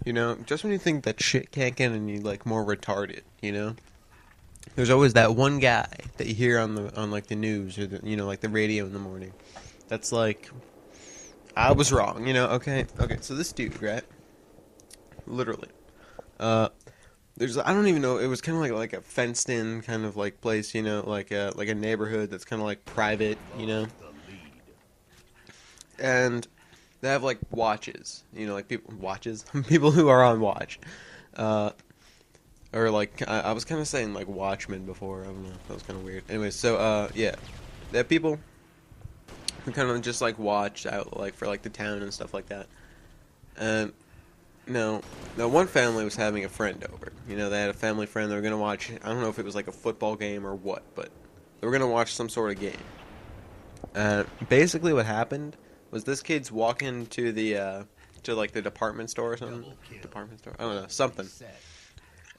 You know, just when you think that shit can't get any like more retarded, you know, there's always that one guy that you hear on like the news or the, like the radio in the morning. That's like, I was wrong, you know. Okay. So this dude, right? Literally, uh, there's I don't even know. It was kind of like a fenced in kind of like place, you know, like a neighborhood that's kind of like private, you know, and they have like watches, you know, like people watches, people who are on watch. Uh, Or like I was kind of saying like Watchmen before. I don't know. That was kind of weird. Anyway, so yeah, they have people who kind of just like watch out like for like the town and stuff like that. And no, now one family was having a friend over. You know, they had a family friend. They were gonna watch. I don't know if it was like a football game or what, but they were gonna watch some sort of game. Basically, what happened was this kid's walking to like the department store or something. Department store. I don't know, something.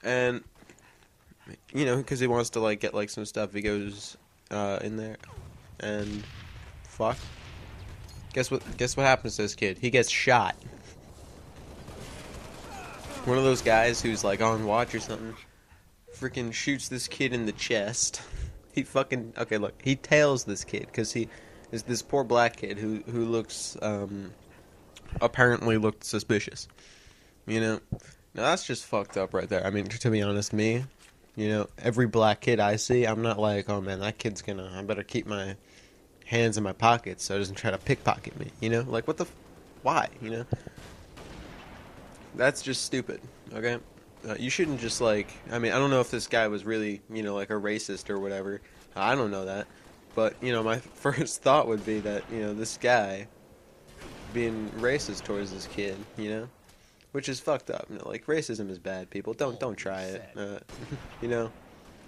And because he wants to like get like some stuff, he goes in there, and fuck. Guess what? Guess what happens to this kid? He gets shot. One of those guys who's like on watch or something, freaking shoots this kid in the chest. He fucking look. He tails this kid because he is this poor black kid who looks apparently looked suspicious. You know. Now that's just fucked up right there. I mean, to be honest, me, every black kid I see, I'm not like, oh man, that kid's I better keep my hands in my pockets so he doesn't try to pickpocket me, Like, why, That's just stupid, okay? You shouldn't just like, I mean, I don't know if this guy was really, like a racist or whatever. I don't know that. But, my first thought would be that, this guy being racist towards this kid, Which is fucked up. Like, racism is bad, people. Don't try it.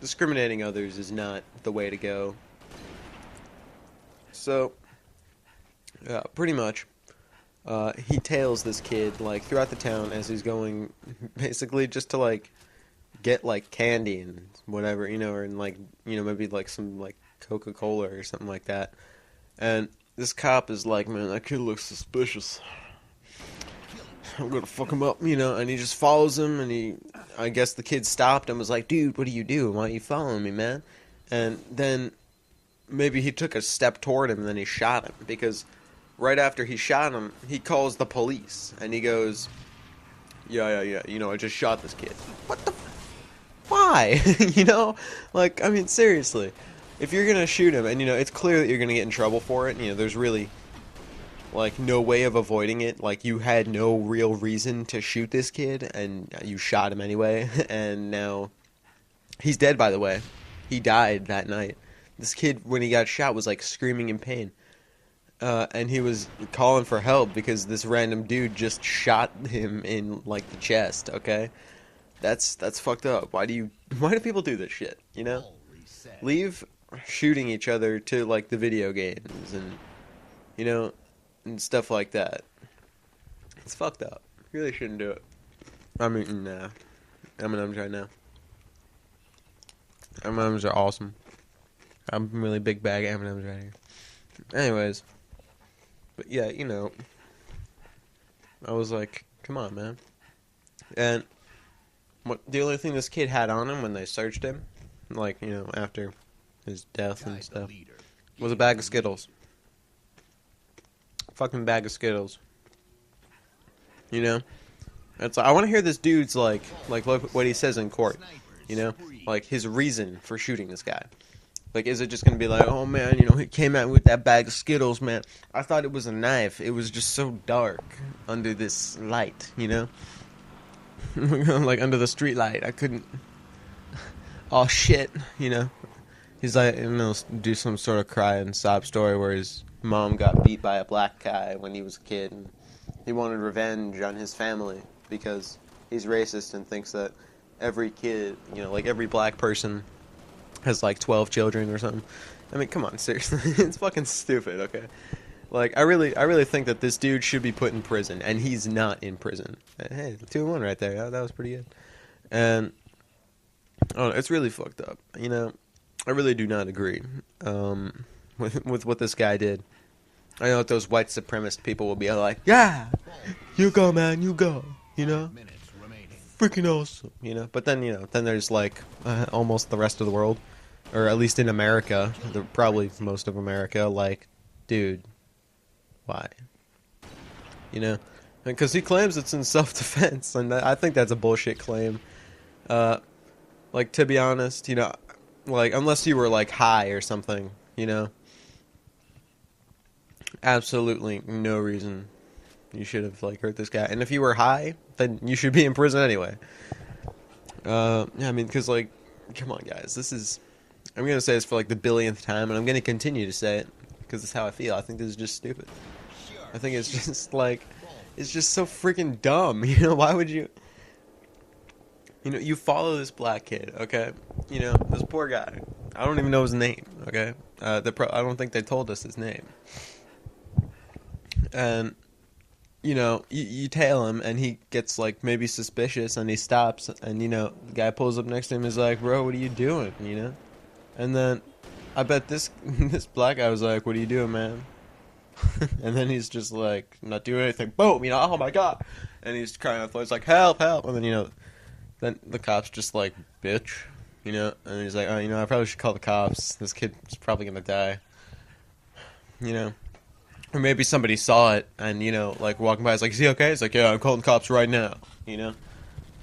Discriminating others is not the way to go. So, pretty much, he tails this kid, like, throughout the town as he's going, basically just to, like, get, like, candy and whatever, or, and, like, maybe, like, some, like, Coca-Cola or something like that. And this cop is like, man, that kid looks suspicious. I'm gonna fuck him up, and he just follows him, and I guess the kid stopped and was like, dude, what are you doing? Why are you following me, man? And then maybe he took a step toward him, and then he shot him, because right after he shot him, he calls the police, and he goes, yeah, I just shot this kid. What the why? Like, I mean, seriously, if you're gonna shoot him, and, it's clear that you're gonna get in trouble for it, there's really like no way of avoiding it. Like, you had no real reason to shoot this kid, and you shot him anyway. And now he's dead, by the way. He died that night. This kid, when he got shot, was like screaming in pain, and he was calling for help because this random dude just shot him in like the chest. Okay, that's fucked up. Why do people do this shit? Leave shooting each other to like the video games and and stuff like that. It's fucked up. Really shouldn't do it. I mean, nah. M&M's right now. M&M's are awesome. I'm a really big bag of M&M's right here. Anyways. But yeah, I was like, come on, man. And the only thing this kid had on him when they searched him, like, after his death and stuff, was a bag of Skittles. Fucking bag of Skittles. It's like, I want to hear this dude's like what he says in court. Like his reason for shooting this guy. Like, is it just gonna be like, oh man, he came out with that bag of Skittles, man. I thought it was a knife. It was just so dark under this light, like under the street light. I couldn't. Oh shit, He's like, do some sort of cry and sob story where his mom got beat by a black guy when he was a kid, and he wanted revenge on his family because he's racist and thinks that every kid, like every black person has like 12 children or something. I mean, come on, seriously. It's fucking stupid, okay? Like, I really think that this dude should be put in prison, and he's not in prison. Hey, 2-1 right there. That was pretty good. And, oh, it's really fucked up, I really do not agree with what this guy did. I know that those white supremacist people will be like, yeah, you go, man, you go, freaking awesome, you know. But then, you know, then there's like almost the rest of the world, or at least in America, probably most of America. Like, dude, why? You know, because he claims it's in self-defense, and I think that's a bullshit claim. Like, to be honest, you know, like, unless you were like high or something, you know, absolutely no reason you should have like hurt this guy. And if you were high, then you should be in prison anyway. Yeah, I mean, because like, come on, guys, this is. I'm gonna say this for like the billionth time, and I'm gonna continue to say it because it's how I feel. I think this is just stupid. I think it's just like, it's just so freaking dumb. You know, why would you? You know, you follow this black kid, okay? You know, this poor guy. I don't even know his name, okay? I don't think they told us his name. And you know, you tail him, and he gets like maybe suspicious, and he stops, and you know, the guy pulls up next to him, and is like, "Bro, what are you doing?" You know, and then I bet this this black guy was like, "What are you doing, man?" And then he's just like, "Not doing anything." Boom, you know, oh my god, and he's crying out, he's like, "Help, help!" And then you know, then the cops just like, "Bitch," you know, and he's like, "Oh, you know, I probably should call the cops. This kid's probably gonna die," you know. Or maybe somebody saw it and, you know, like walking by, is like, "Is he okay?" It's like, "Yeah, I'm calling the cops right now." You know?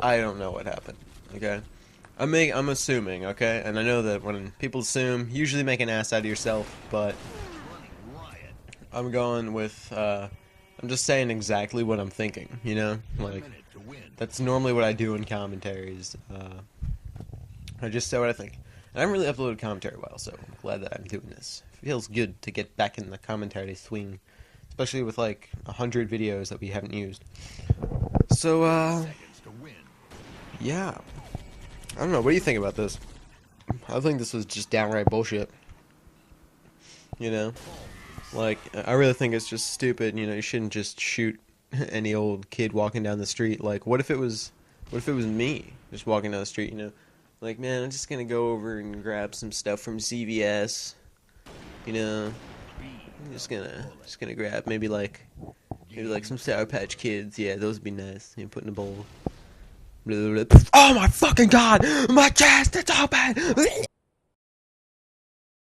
I don't know what happened. Okay? I'm assuming, okay? And I know that when people assume, you usually make an ass out of yourself, but I'm going with, I'm just saying exactly what I'm thinking, you know? Like, that's normally what I do in commentaries. I just say what I think. And I haven't really uploaded commentary in a while, so I'm glad that I'm doing this. It feels good to get back in the commentary swing, especially with like 100 videos that we haven't used. So, yeah. I don't know, what do you think about this? I think this was just downright bullshit. You know? Like, I really think it's just stupid, you know, you shouldn't just shoot any old kid walking down the street. Like, what if it was me just walking down the street, you know? Like, man, I'm just gonna go over and grab some stuff from CVS. You know, I'm just gonna grab maybe like some Sour Patch Kids. Yeah, those would be nice. You know, put in a bowl. Blah, blah, blah. Oh my fucking god! My chest, it's open!